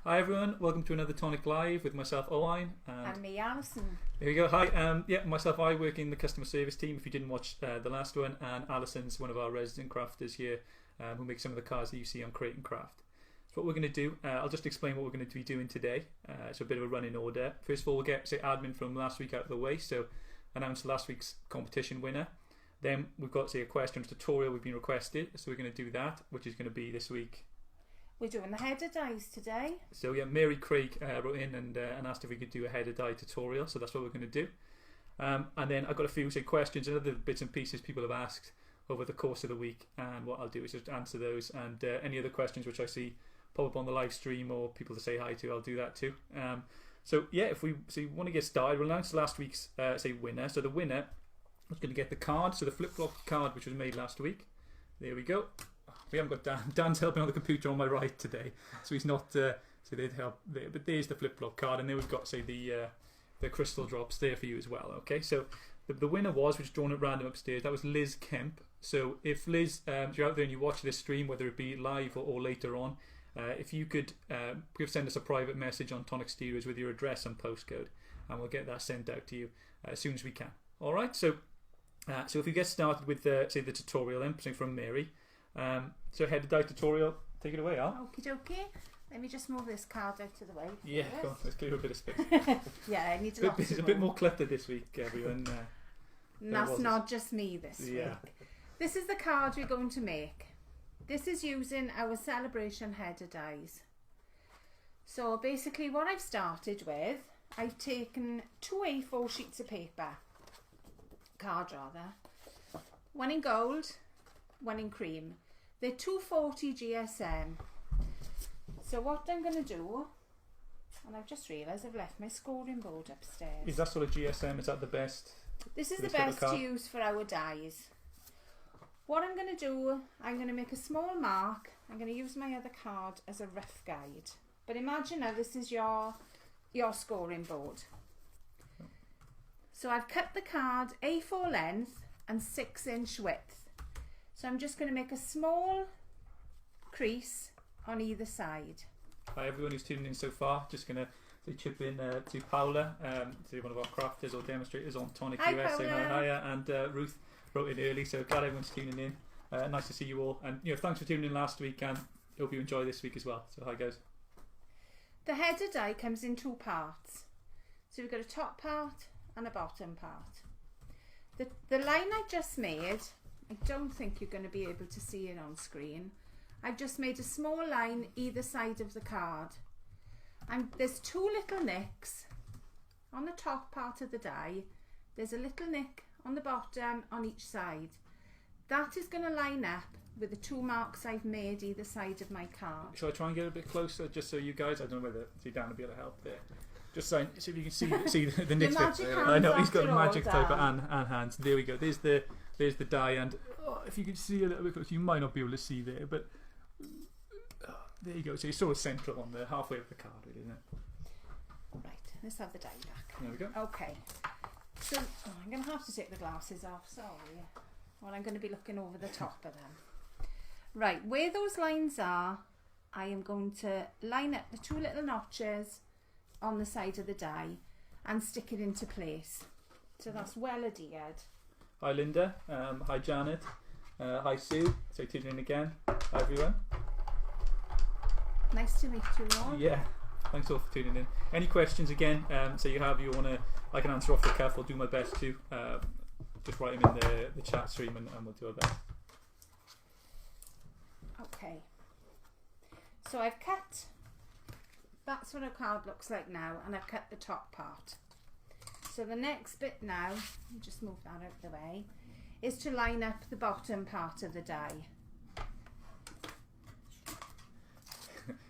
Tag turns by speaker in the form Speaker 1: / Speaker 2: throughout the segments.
Speaker 1: Hi everyone, welcome to another Tonic Live with myself Owain
Speaker 2: and me Alison.
Speaker 1: There we go. Hi, myself, I work in the customer service team if you didn't watch the last one, and Alison's one of our resident crafters here who makes some of the cards that you see on Crate and Craft. So what we're going to do, I'll just explain what we're going to be doing today. So a bit of a running order. First of all, we'll get admin from last week out of the way, so announce last week's competition winner. Then we've got a questions tutorial we've been requested, so we're going to do that, which is going to be this week.
Speaker 2: We're doing the header dies today.
Speaker 1: So yeah, Mary Craig wrote in and asked if we could do a header die tutorial, so that's what we're going to do. And then I've got a few questions and other bits and pieces people have asked over the course of the week, and what I'll do is just answer those, and any other questions which I see pop up on the live stream or people to say hi to, I'll do that too. So yeah, if we want to get started, we'll announce last week's winner. So the winner is going to get the card, so the flip-flop card which was made last week. There we go. We haven't got Dan. Dan's helping on the computer on my right today, so he's not. So they'd help there. But there's the flip-flop card, and then we've got the crystal drops there for you as well. Okay, so the winner was, which is drawn at random upstairs. That was Liz Kemp. So if Liz, if you're out there and you watch this stream, whether it be live or later on, if you could send us a private message on Tonic Studios with your address and postcode, and we'll get that sent out to you as soon as we can. All right. So if we get started with the tutorial, then from Mary. So header die tutorial, take it away, Al.
Speaker 2: Okie dokie. Let me just move this card out of the way.
Speaker 1: Yeah, go on, let's clear a bit of space.
Speaker 2: Yeah, I need
Speaker 1: a bit more cluttered this week, everyone.
Speaker 2: That's not just me this week. This is the card we're going to make. This is using our celebration header dies. So basically what I've started with, I've taken 2 A4 sheets of paper, card rather, one in gold, one in cream. They're 240 GSM. So what I'm going to do, and I've just realised I've left my scoring board upstairs.
Speaker 1: Is that sort of GSM, is that the best?
Speaker 2: This is the best to use for our dies. What I'm going to do, I'm going to make a small mark. I'm going to use my other card as a rough guide. But imagine now this is your scoring board. So I've cut the card A4 length and 6-inch width. So I'm just going to make a small crease on either side.
Speaker 1: Hi everyone who's tuning in so far. Just going to chip in to Paula, to one of our crafters or demonstrators on Tonic US, saying hi, and Ruth wrote in early, so glad everyone's tuning in. Nice to see you all, and thanks for tuning in last week, and hope you enjoy this week as well. So hi guys.
Speaker 2: The header die comes in 2 parts. So we've got a top part and a bottom part. The line I just made, I don't think you're going to be able to see it on screen. I've just made a small line either side of the card. And there's 2 little nicks on the top part of the die. There's a little nick on the bottom on each side. That is going to line up with the 2 marks I've made either side of my card.
Speaker 1: Shall I try and get a bit closer just so you guys, I don't know whether Dan will be able to help there. Just so if you can see the nicks there. I know, he's got magic type of hands. There we go. There's the die, and if you can see a little bit closer, you might not be able to see there, but there you go. So you're sort of central on the halfway of the card, really, isn't it?
Speaker 2: Right, let's have the die back.
Speaker 1: There we go.
Speaker 2: Okay. So I'm going to have to take the glasses off, sorry. Well, I'm going to be looking over the top of them. Right, where those lines are, I am going to line up the 2 little notches on the side of the die and stick it into place. So that's well adhered.
Speaker 1: Hi Linda, hi Janet, hi Sue, so tuning in again. Hi everyone.
Speaker 2: Nice to meet you all.
Speaker 1: Yeah, thanks all for tuning in. Any questions again, I can answer off the cuff, I'll do my best to. Just write them in the chat stream and we'll do our best.
Speaker 2: Okay, so I've cut, that's what a card looks like now, and I've cut the top part. So the next bit now, just move that out of the way, is to line up the bottom part of the die.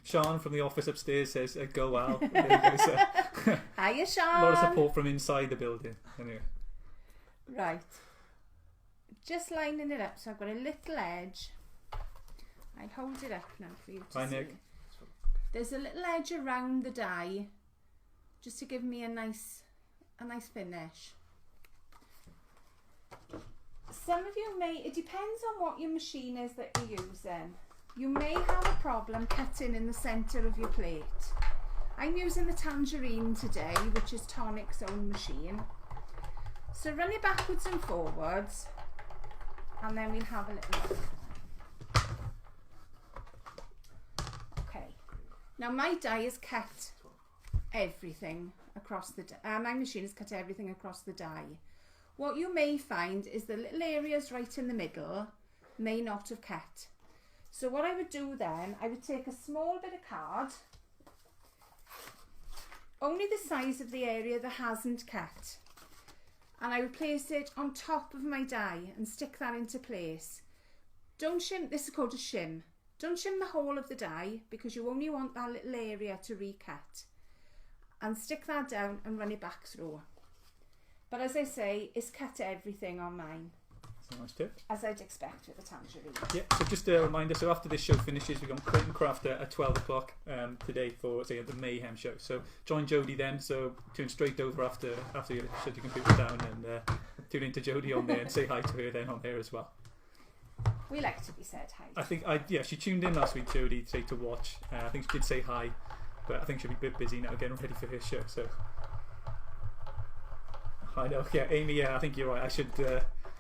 Speaker 1: Sean from the office upstairs says, go Al.
Speaker 2: Hiya Sean.
Speaker 1: A lot of support from inside the building. Anyway.
Speaker 2: Right. Just lining it up, so I've got a little edge. I'll hold it up now for you to see.
Speaker 1: Nick.
Speaker 2: There's a little edge around the die, just to give me a nice finish. Some of you may, it depends on what your machine is that you're using. You may have a problem cutting in the centre of your plate. I'm using the Tangerine today, which is Tonic's own machine. So run it backwards and forwards, and then we'll have a little look. Okay, now my die has cut everything across the my machine has cut everything across the die. What you may find is the little areas right in the middle may not have cut. So what I would do then, I would take a small bit of card, only the size of the area that hasn't cut, and I would place it on top of my die and stick that into place. Don't shim, this is called a shim. Don't shim the whole of the die because you only want that little area to recut. And stick that down and run it back through. But as I say, it's cut everything on mine.
Speaker 1: That's a nice tip.
Speaker 2: As I'd expect with a Tangerine.
Speaker 1: Yeah, so just a reminder, so after this show finishes, we've got Tonic Craft at 12 o'clock today for, say, the Mayhem show. So join Jodie then, so tune straight over after you shut your computer down and tune into Jodie on there and say hi to her then on there as well.
Speaker 2: We like to be said hi.
Speaker 1: I think, she tuned in last week, Jodie, to watch. I think she did say hi, but I think she'll be a bit busy now getting ready for her show, so. I know, yeah, Amy, yeah, I think you're right. I should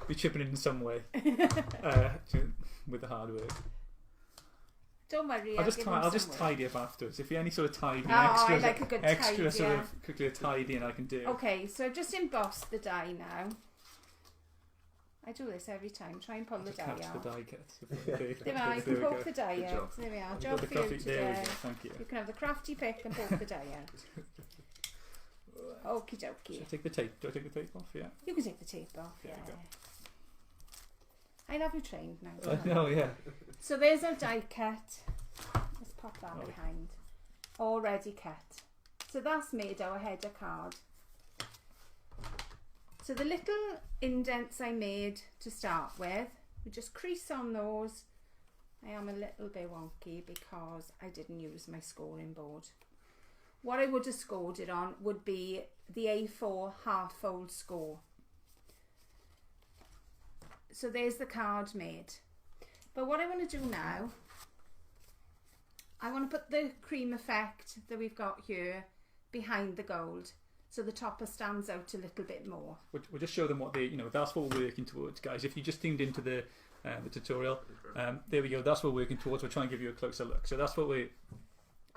Speaker 1: be chipping in some way with the hard work.
Speaker 2: Don't worry,
Speaker 1: I'll just tidy up afterwards. If you any sort of tidying,
Speaker 2: I like a good
Speaker 1: extra
Speaker 2: tidy,
Speaker 1: sort of quickly tidying I can do.
Speaker 2: Okay, so I've just embossed the die now. I do this every time. Try and pull the die out.
Speaker 1: The die cuts.
Speaker 2: You can poke the die out. There we are. Job for you today.
Speaker 1: Thank you.
Speaker 2: You can have the crafty pick and poke the die out. Okie dokie.
Speaker 1: Should I take the tape? Do I take the tape off? Yeah.
Speaker 2: You can take the tape off. Yeah. I'll have you trained now.
Speaker 1: No, yeah.
Speaker 2: So there's our die cut. Let's pop that behind. Already cut. So that's made our header card. So the little indents I made to start with, we just crease on those. I am a little bit wonky because I didn't use my scoring board. What I would have scored it on would be the A4 half-fold score. So there's the card made. But what I want to do now, I want to put the cream effect that we've got here behind the gold, so the topper stands out a little bit more.
Speaker 1: We'll just show them what that's what we're working towards, guys. If you just tuned into the tutorial, there we go. That's what we're working towards. We'll try and give you a closer look. So that's what we're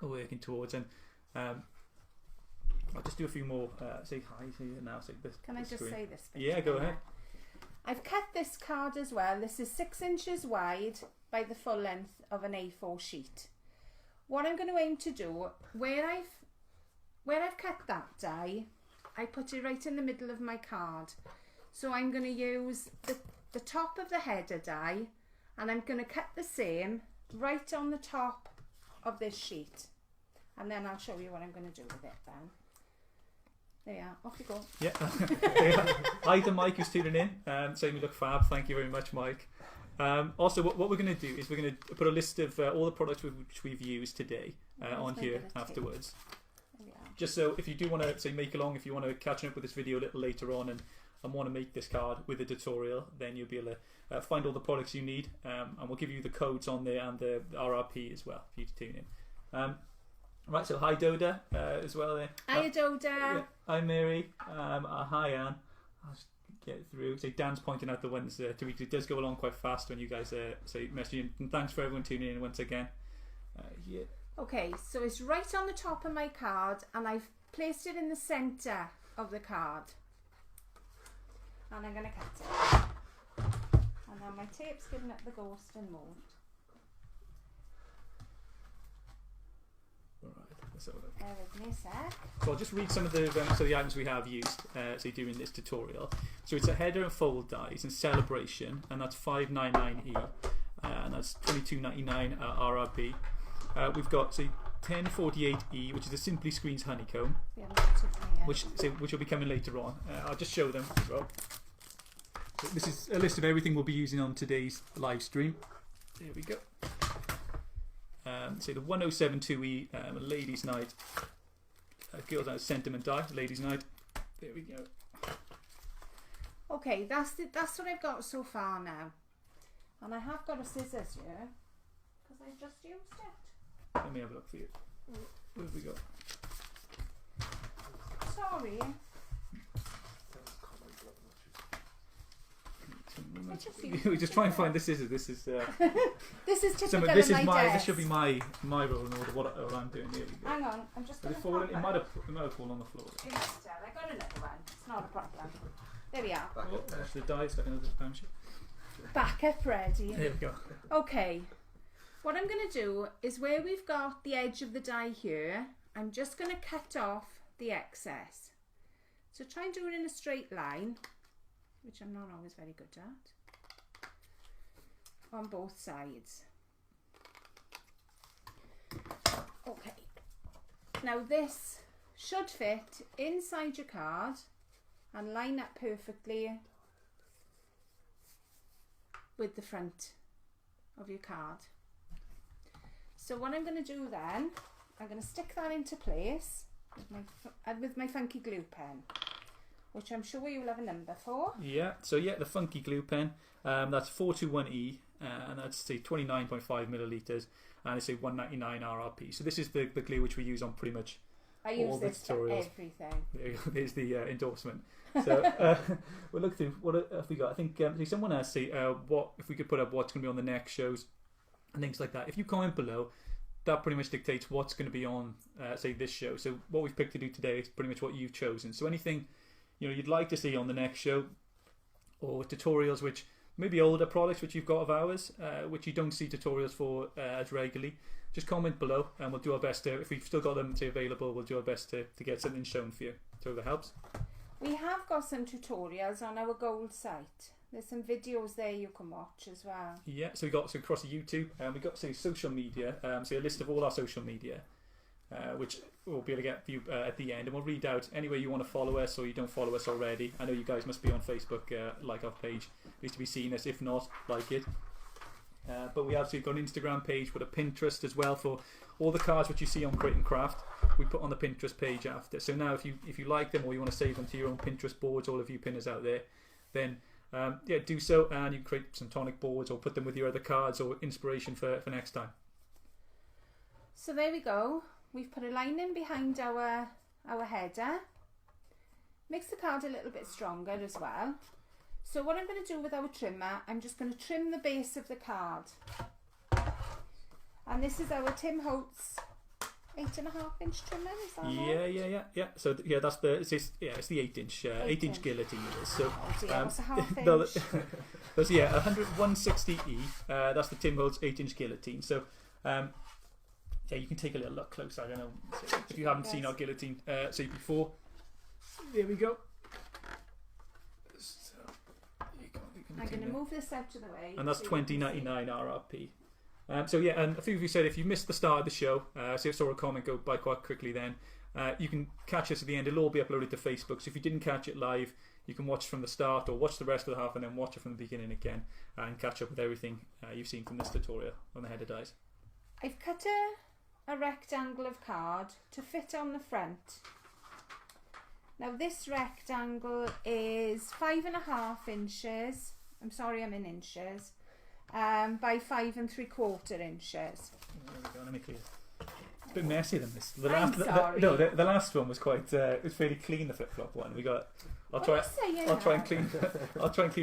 Speaker 1: working towards, and I'll just do a few more. Say hi to you now. Say this.
Speaker 2: Can I just say this?
Speaker 1: Yeah, go ahead.
Speaker 2: I've cut this card as well. This is 6 inches wide by the full length of an A4 sheet. What I'm going to aim to do, where I've cut that die, I put it right in the middle of my card. So I'm going to use the top of the header die, and I'm going to cut the same right on the top of this sheet. And then I'll show you what I'm going to do with it then. There you are, off you go.
Speaker 1: Yeah. Hi to Mike who's tuning in. Saying we look fab. Thank you very much, Mike. Also, what we're going to do is we're going to put a list of all the products which we've used today on here afterwards. Just so if you do want to say make along, if you want to catch up with this video a little later on and want to make this card with a tutorial, then you'll be able to find all the products you need, and we'll give you the codes on there and the RRP as well for you to tune in. Right, so hi Doda as well there.
Speaker 2: Hi Doda.
Speaker 1: Yeah. Hi Mary. Hi Anne. I'll just get through. So Dan's pointing out the ones to read. It does go along quite fast when you guys say messaging. And thanks for everyone tuning in once again. Yeah.
Speaker 2: Okay, so it's right on the top of my card, and I've placed it in the centre of the card. And I'm going to cut it. And now my tape's giving it the ghost and moved. Bear with me a sec.
Speaker 1: So I'll just read some of the items we have used during this tutorial. So it's a header and fold dies in Celebration, and that's 599E, and that's 22.99 RRP. We've got 1048E, which is a Simply Screens honeycomb, which will be coming later on. I'll just show them as well. So this is a list of everything we'll be using on today's live stream. There we go. The 1072E, Ladies' Night, Girls' Night Sentiment die, Ladies' Night. There we go.
Speaker 2: Okay, that's what I've got so far now, and I have got a scissors here because I just used it.
Speaker 1: Let me have a look for you. Where have we got?
Speaker 2: sorry.
Speaker 1: We just try and find the scissors. This is
Speaker 2: this is typical
Speaker 1: this
Speaker 2: of
Speaker 1: is
Speaker 2: my desk.
Speaker 1: This should be my role in order what I'm doing. Here we go.
Speaker 2: Hang on, I'm just going to
Speaker 1: It might have fallen on the floor.
Speaker 2: I got another one. It's not a problem. There we are.
Speaker 1: Oh, that's the die stuck in the pound sheet.
Speaker 2: Backup ready.
Speaker 1: There we go.
Speaker 2: Okay. What I'm going to do is where we've got the edge of the die here, I'm just going to cut off the excess. So try and do it in a straight line, which I'm not always very good at, on both sides. Okay. Now this should fit inside your card and line up perfectly with the front of your card. So what I'm going to do then, I'm going to stick that into place with my funky glue pen, which I'm sure you'll have a number for.
Speaker 1: Yeah, so yeah, the funky glue pen, that's 421E, and that's say 29.5 millilitres, and it's a 199 RRP. So this is the glue which we use on pretty much all the tutorials.
Speaker 2: Everything.
Speaker 1: There's the endorsement. So we'll look through what have we got. I think someone asked what if we could put up what's going to be on the next shows and things like that. If you comment below, that pretty much dictates what's going to be on say this show. So what we've picked to do today is pretty much what you've chosen. So anything you'd like to see on the next show, or tutorials which maybe older products which you've got of ours which you don't see tutorials for as regularly, just comment below and we'll do our best to, if we've still got them available, we'll do our best to get something shown for you. So that helps.
Speaker 2: We have got some tutorials on our gold site. There's some videos there you can watch as well.
Speaker 1: Yeah, so we got across YouTube, and we got social media, so a list of all our social media, which we'll be able to get for you at the end, and we'll read out any way you want to follow us or you don't follow us already. I know you guys must be on Facebook, like our page, at least to be seeing us. If not, like it. But we also got an Instagram page with a Pinterest as well for all the cards which you see on Create and Craft. We put on the Pinterest page after. So now if you like them or you want to save them to your own Pinterest boards, all of you pinners out there, then yeah, do so, and you can create some Tonic boards or put them with your other cards or inspiration for next time.
Speaker 2: So there we go. We've put a line in behind our header. Makes the card a little bit stronger as well. So what I'm going to do with our trimmer, I'm just going to trim the base of the card. And this is our Tim Holtz 8.5-inch trimmer, is that right?
Speaker 1: Yeah. So yeah, that's it's the 8-inch 8-inch guillotine it is. So
Speaker 2: what's a half inch?
Speaker 1: That's 160E. That's the Tim Holtz 8-inch guillotine. So yeah, you can take a little look closer. I don't know if you haven't seen our guillotine before. There we go. So
Speaker 2: I'm going to move this out of the way.
Speaker 1: And that's 20.99 RRP. So yeah, and a few of you said if you missed the start of the show, so I saw a comment go by quite quickly then, you can catch us at the end. It'll all be uploaded to Facebook, so if you didn't catch it live, you can watch from the start or watch the rest of the half and then watch it from the beginning again and catch up with everything you've seen from this tutorial on the header dies.
Speaker 2: I've cut a rectangle of card to fit on the front. Now this rectangle is 5.5 inches, I'm sorry I'm in inches, by 5 3/4 inches.
Speaker 1: There we go, let me clear. It's a bit messier than this. The last one was quite. It was fairly clean. The flip flop one. I'll try and clean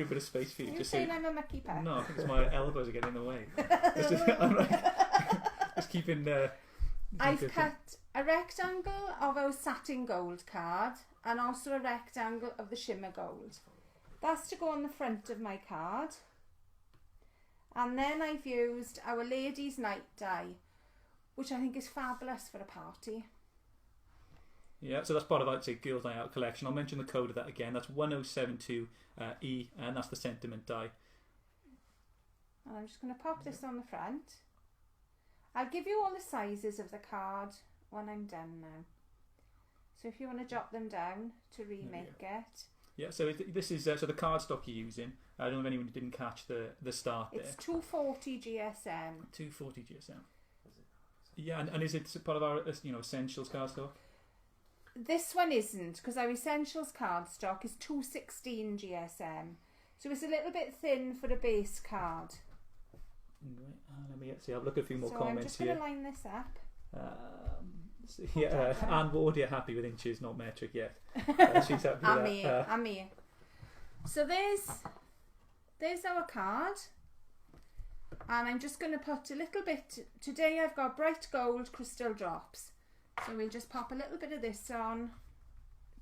Speaker 1: a bit of space for you.
Speaker 2: You're saying I'm a mucky pet?
Speaker 1: No, I think it's my elbows are getting in the way. Just keeping.
Speaker 2: I've cut a rectangle of our satin gold card and also a rectangle of the shimmer gold. That's to go on the front of my card. And then I've used our Ladies' Night die, which I think is fabulous for a party.
Speaker 1: Yeah, so that's part of our Girls' Night Out collection. I'll mention the code of that again. That's 1072E, and that's the sentiment die.
Speaker 2: And I'm just going to pop this on the front. I'll give you all the sizes of the card when I'm done now. So if you want to jot them down to remake it.
Speaker 1: Yeah, so this is so the cardstock you're using. I don't know if anyone didn't catch the start there.
Speaker 2: It's 240 GSM.
Speaker 1: 240 GSM. Yeah, and is it part of our essentials cardstock?
Speaker 2: This one isn't, because our essentials cardstock is 216 GSM. So it's a little bit thin for a base card.
Speaker 1: Let me see. I'll look at a few more comments here.
Speaker 2: So I'm just going to line this up.
Speaker 1: Yeah, Anne Ward, you're happy with inches, not metric yet. She's happy with that.
Speaker 2: I'm me. So there's our card. And I'm just going to put a little bit, today I've got bright gold crystal drops. So we'll just pop a little bit of this on,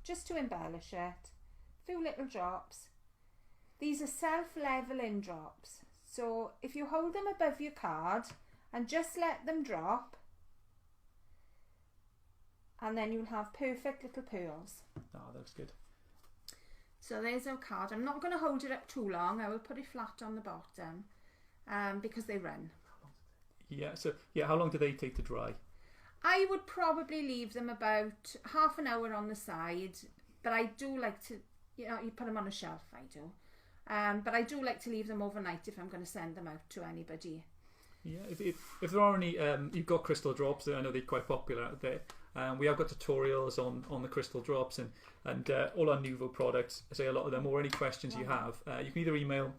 Speaker 2: just to embellish it. A few little drops. These are self-leveling drops. So if you hold them above your card and just let them drop, and then you'll have perfect little pearls.
Speaker 1: Oh, that looks good.
Speaker 2: So there's our card. I'm not going to hold it up too long. I will put it flat on the bottom because they run.
Speaker 1: Yeah, so how long do they take to dry?
Speaker 2: I would probably leave them about half an hour on the side, but I do like to, you put them on a shelf, I do. But I do like to leave them overnight if I'm going to send them out to anybody.
Speaker 1: Yeah, if there are any, you've got crystal drops. I know they're quite popular out there. We have got tutorials on the crystal drops and all our Nuvo products. I say a lot of them, or any questions you have. You can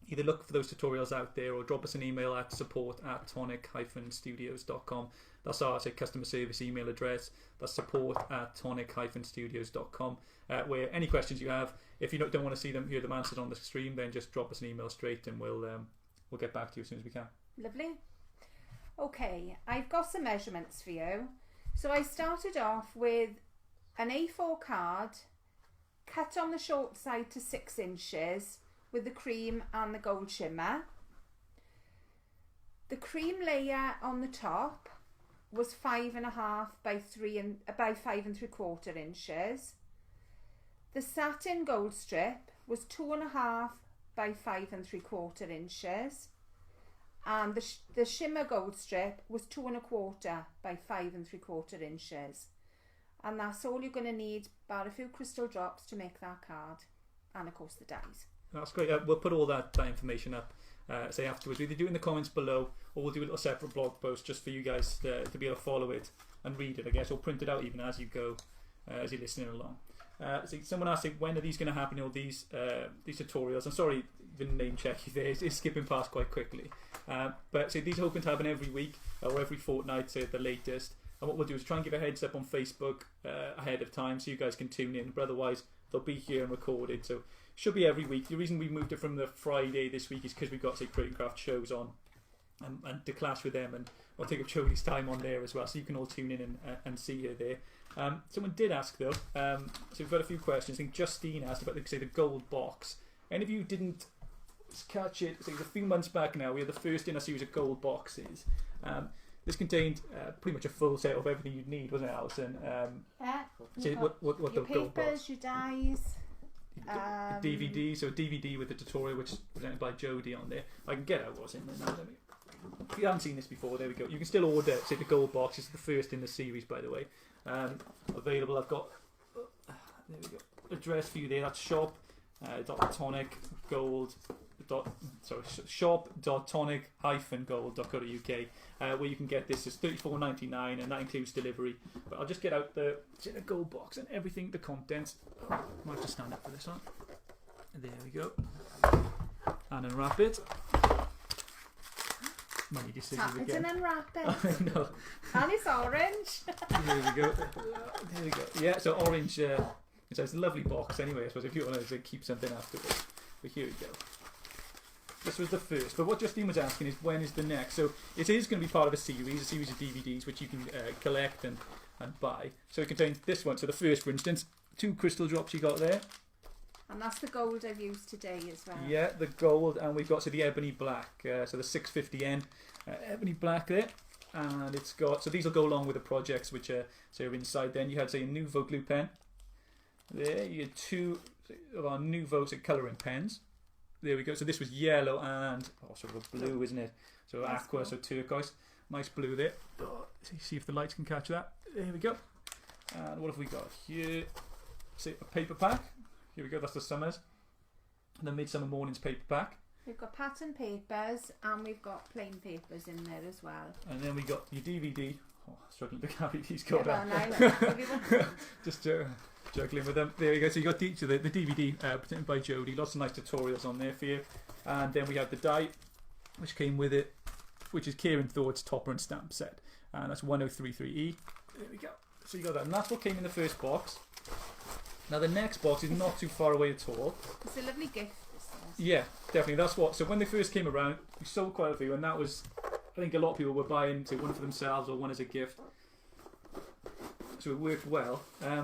Speaker 1: either look for those tutorials out there or drop us an email at support@tonic-studios.com. That's our customer service email address. That's support@tonic-studios.com. Where any questions you have, if you don't want to hear them answered on the stream, then just drop us an email straight and we'll get back to you as soon as we can.
Speaker 2: Lovely. Okay, I've got some measurements for you. So I started off with an A4 card cut on the short side to 6 inches with the cream and the gold shimmer. The cream layer on the top was 5.5 by 5 3/4 inches. The satin gold strip was 2.5 by 5 3/4 inches. And the shimmer gold strip was 2.25 by 5 3/4 inches. And that's all you're going to need, about a few crystal drops to make that card, and of course the dies.
Speaker 1: That's great. We'll put all that information up say afterwards. Either do it in the comments below, or we'll do a little separate blog post just for you guys to be able to follow it and read it, I guess, or print it out even as you go, as you're listening along. So someone asked, when are these going to happen, all these tutorials? I'm sorry, the name check you there is skipping past quite quickly. But so these are hoping to happen every week or every fortnight, say at the latest. And what we'll do is try and give a heads up on Facebook ahead of time so you guys can tune in. But otherwise, they'll be here and recorded. So should be every week. The reason we moved it from the Friday this week is because we've got, say, Create & Craft shows on and to clash with them. And I'll take up Jody's time on there as well. So you can all tune in and see her there. Someone did ask, though, so we've got a few questions. I think Justine asked about, say, the gold box. Any of you didn't catch it? So it was a few months back now. We had the first in a series of gold boxes. This contained pretty much a full set of everything you'd need, wasn't it, Alison?
Speaker 2: Yeah.
Speaker 1: So what
Speaker 2: your
Speaker 1: the gold box?
Speaker 2: papers, your dies.
Speaker 1: DVD, so a DVD with the tutorial, which is presented by Jody on there. I can get out what's in there now. If you haven't seen this before, there we go. You can still order, say, the gold box. It's the first in the series, by the way. Available. I've got there we go. Address for you there. That's shop.tonic-gold.co.uk, where you can get this. It's $34.99, and that includes delivery. But I'll just get out the gold box and everything, the contents. I might have to stand up for this one. There we go. And unwrap it. Might need your scissors again.
Speaker 2: It's an unwrap it.
Speaker 1: No.
Speaker 2: And it's orange.
Speaker 1: There we go. There we go. Yeah, so orange. It's a lovely box anyway, I suppose, if you want to keep something afterwards. But here we go. This was the first. But what Justine was asking is, when is the next? So it is going to be part of a series of DVDs which you can collect and buy. So it contains this one. So the first, for instance, 2 crystal drops you got there.
Speaker 2: And that's the gold I've used today as well.
Speaker 1: Yeah, the gold, and we've got the ebony black. So the 650N ebony black there. And it's got, so these will go along with the projects which are inside. Then you had, say, a Nuvo glue pen. There, you had 2 of our Nuvo colouring pens. There we go. So this was yellow and sort of a blue, isn't it? So that's aqua, cool. So turquoise. Nice blue there. See if the lights can catch that. There we go. And what have we got here? See, a paper pack. Here we go. That's the summers. And the Midsummer Mornings paper pack.
Speaker 2: We've got pattern papers and we've got plain papers in there as well.
Speaker 1: And then we got your DVD. Oh, struggling to carry these. Got just juggling with them. There we go. So you got the DVD presented by Jody. Lots of nice tutorials on there for you. And then we have the die, which came with it, which is Kieran Thorpe's topper and stamp set. And that's 1033E. There we go. So you got that, and that's what came in the first box. Now the next box is not too far away at all.
Speaker 2: It's a lovely gift. This is.
Speaker 1: Yeah, definitely. That's what. So when they first came around, we sold quite a few, and that was, I think a lot of people were buying one for themselves or one as a gift. So it worked well.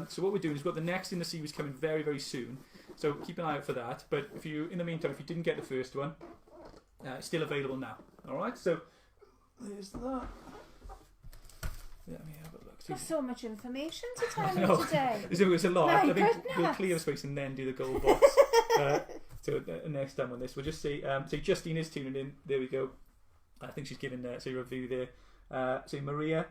Speaker 1: So what we're doing is we've got the next in the series coming very, very soon. So keep an eye out for that. But if you, in the meantime, if you didn't get the first one, it's still available now. All right. So there's that. Let me have a look.
Speaker 2: There's so much information to tell me today.
Speaker 1: It's a lot.
Speaker 2: My
Speaker 1: I think
Speaker 2: goodness.
Speaker 1: we'll clear the space and then do the gold box. So next time on this, we'll just see. So Justine is tuning in. There we go. I think she's giving a review there. So Maria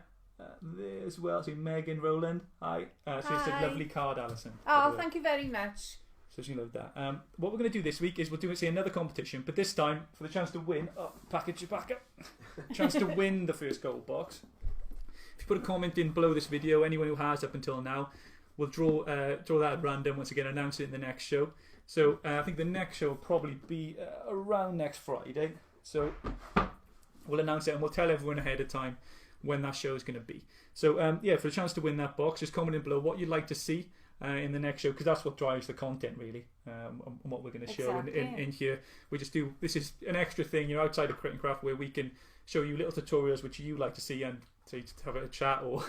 Speaker 1: there as well. So Megan Rowland. Hi. So it's a
Speaker 2: Hi.
Speaker 1: lovely card, Alison.
Speaker 2: Oh, thank you very much.
Speaker 1: So she loved that. What we're going to do this week is we'll do another competition, but this time for the chance to win. Oh, package it back up. Chance to win the first gold box. If you put a comment in below this video, anyone who has up until now, we'll draw that at random. Once again, announce it in the next show. So I think the next show will probably be around next Friday. So we'll announce it and we'll tell everyone ahead of time when that show is going to be. So yeah, for the chance to win that box, just comment in below what you'd like to see in the next show, because that's what drives the content really, and what we're going to show in here. We just do, this is an extra thing, outside of Crit and Craft, where we can show you little tutorials which you like to see, and so to have a chat or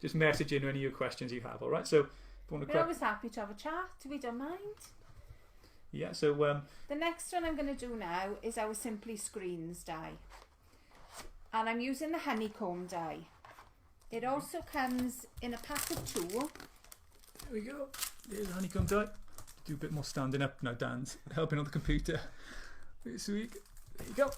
Speaker 1: just message in any of your questions you have. All right, so if you want to
Speaker 2: We're always happy to have a chat. We don't mind.
Speaker 1: Yeah, so
Speaker 2: the next one I'm going to do now is our Simply Screens die, and I'm using the honeycomb die. It also comes in a pack of 2.
Speaker 1: There we go. There's the honeycomb die. Do a bit more standing up now, Dan's helping on the computer this week. There you go.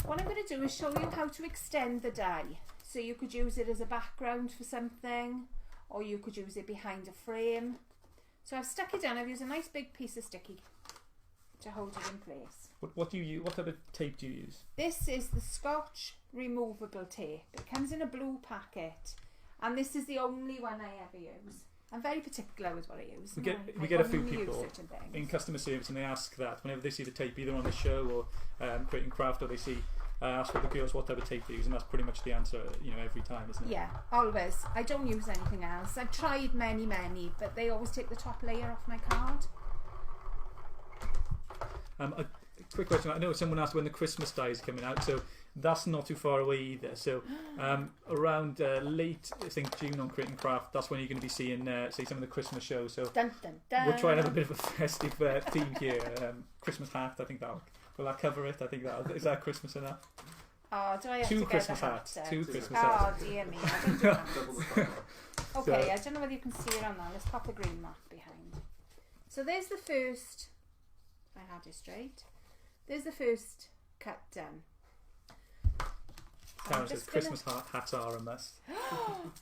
Speaker 2: What I'm going to do is show you how to extend the die. So you could use it as a background for something, or you could use it behind a frame. So I've stuck it down. I've used a nice big piece of sticky to hold it in place.
Speaker 1: What do you use? What type of tape do you use?
Speaker 2: This is the Scotch removable tape. It comes in a blue packet, and this is the only one I ever use. I'm very particular with what I use.
Speaker 1: We get a few people in customer service, and they ask that whenever they see the tape, either on the show or Crit and Craft, or they see ask the girls what type of tape they use, and that's pretty much the answer, every time, isn't it?
Speaker 2: Yeah, always. I don't use anything else. I've tried many, but they always take the top layer off my card.
Speaker 1: A quick question. I know someone asked when the Christmas die is coming out, so that's not too far away either. So around late, I think June on Crit and Craft, that's when you're going to be seeing some of the Christmas shows. So
Speaker 2: dun, dun, dun.
Speaker 1: We'll try and have a bit of a festive theme here. Christmas hat, I think will that cover it? I think is that Christmas enough?
Speaker 2: Oh, do I have
Speaker 1: Two
Speaker 2: to
Speaker 1: Christmas
Speaker 2: get
Speaker 1: hats.
Speaker 2: hat
Speaker 1: 2 Christmas hats.
Speaker 2: Oh dear me, I don't do that. Okay, I don't know whether you can see it on that. Let's pop a green mark behind. So there's the first. I had it straight. There's the first cut done.
Speaker 1: Karen says Christmas hats are a must.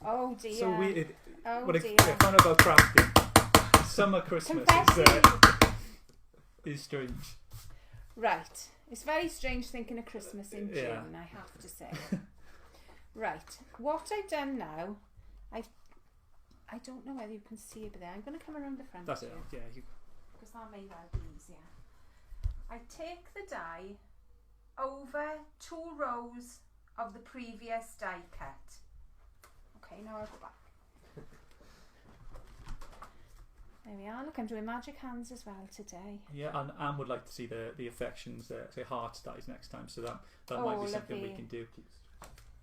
Speaker 2: Oh dear.
Speaker 1: So weird.
Speaker 2: Oh
Speaker 1: I
Speaker 2: dear.
Speaker 1: found out about crafting. Summer Christmas is strange.
Speaker 2: Right. It's very strange thinking of Christmas in June, I have to say. Right. What I've done now, I don't know whether you can see it there. I'm going to come around the front.
Speaker 1: That's it. Yeah.
Speaker 2: Because that may well be easier. I take the die over 2 rows of the previous die cut. Okay, now I'll go back. There we are. Look, I'm doing magic hands as well today.
Speaker 1: Yeah, and Anne would like to see the affections, say hearts dies next time, so that might be something we can do.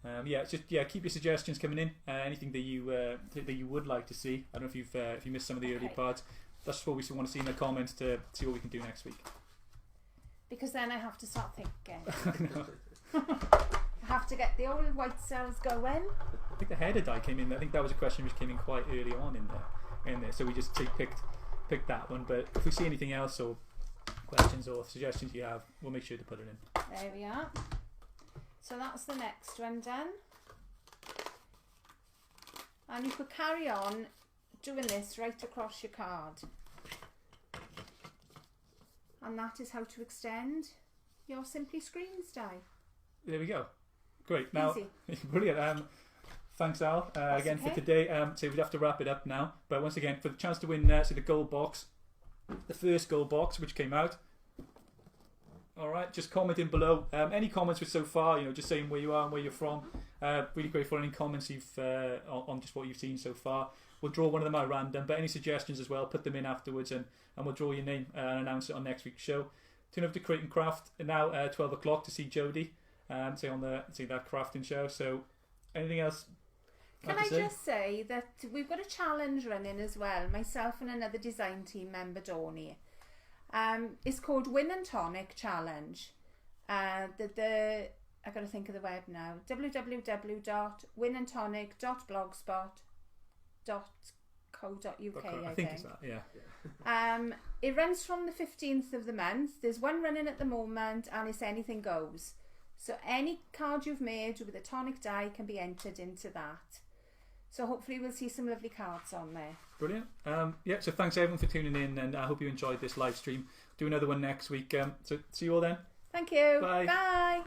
Speaker 1: It's just keep your suggestions coming in. Anything that you would like to see. I don't know if you missed some of the early parts. That's what we want to see in the comments to see what we can do next week.
Speaker 2: Because then I have to start thinking. I have to get the old white cells going.
Speaker 1: I think the header die came in. I think that was a question which came in quite early on in there. So we just picked that one. But if we see anything else or questions or suggestions you have, we'll make sure to put it in.
Speaker 2: There we are. So that's the next one done. And you could carry on doing this right across your card. And that is how to extend your Simply Screens die.
Speaker 1: There we go. Great. Now,
Speaker 2: easy.
Speaker 1: Brilliant. Thanks, Al, again for today. So we'd have to wrap it up now. But once again, for the chance to win the gold box, the first gold box which came out. All right, just comment in below. Any comments with so far, just saying where you are and where you're from. Really grateful for any comments you've on just what you've seen so far. We'll draw one of them at random, but any suggestions as well, put them in afterwards, and we'll draw your name and announce it on next week's show. Tune over to Create and Craft now 12 o'clock to see Jodie, see that crafting show. So anything else?
Speaker 2: Can I just say that we've got a challenge running as well, myself and another design team member, Donnie. It's called Win and Tonic Challenge. I got to think of the web now. www.winandtonic.blogspot.co.uk.
Speaker 1: I think it's that, yeah.
Speaker 2: It runs from the 15th of the month. There's one running at the moment, and it's anything goes. So any card you've made with a tonic die can be entered into that. So hopefully we'll see some lovely cards on there.
Speaker 1: Brilliant. So thanks everyone for tuning in, and I hope you enjoyed this live stream. Do another one next week. So see you all then.
Speaker 2: Thank you.
Speaker 1: Bye.
Speaker 2: Bye.